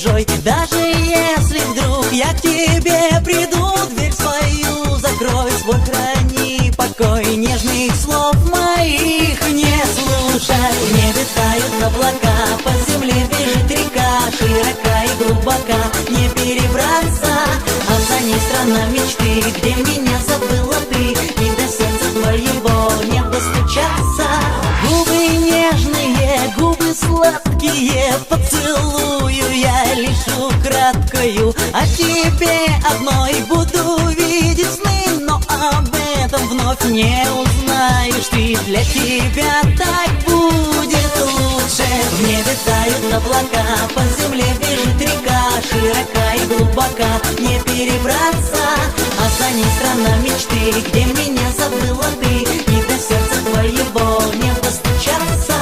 чужой. Даже если вдруг я к тебе приду, дверь свою закрой, свой храни покой. Нежных слов моих не слушай. В небе тают облака, по земле бежит река, широка и глубока, не перебраться. А за ней страна мечты, где меня забыла ты, и до сердца твоего не достучаться. Губы нежные, губы сладкие, поцелую я лишь украдкою. О тебе одной буду видеть сны, но об этом вновь не узнаешь ты. Для тебя так будет лучше. В небе тают облака, по земле бежит река, широка и глубока, не перебраться. А за ней страна мечты, где меня забыла ты, и до сердца твоего не достучаться.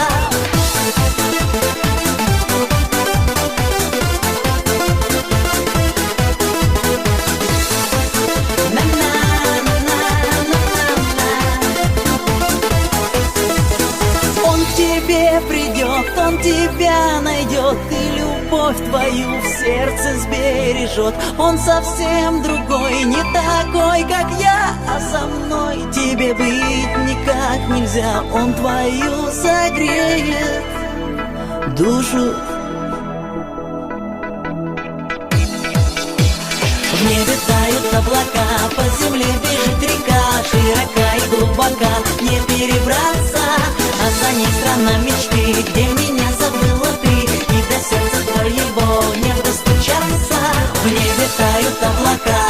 Он к тебе придет, он тебя найдет, и любовь твою в сердце сбережет. Он совсем другой, не такой, как я, а со мной тебе быть никак нельзя. Он твою согреет душу. В небе тают облака, по земле бежит река, широка и глубока, не перебраться. А за ней страна мечты, где меня забыла ты, и до сердца твоего не достучаться. В небе тают облака,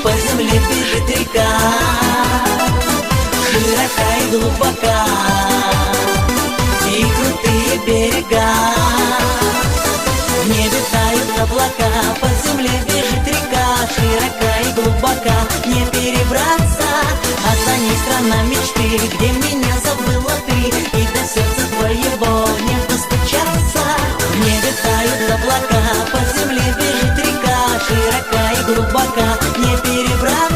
по земле бежит река, широка и глубока, и крутые берега. В небе тают облака, по земле бежит река, широка и глубока, не перебраться. А за ней страна мечты, где меня забыла ты, и до сердца твоего не достучаться. В небе тают облака, по земле бежит река, широка и глубока, не перебраться.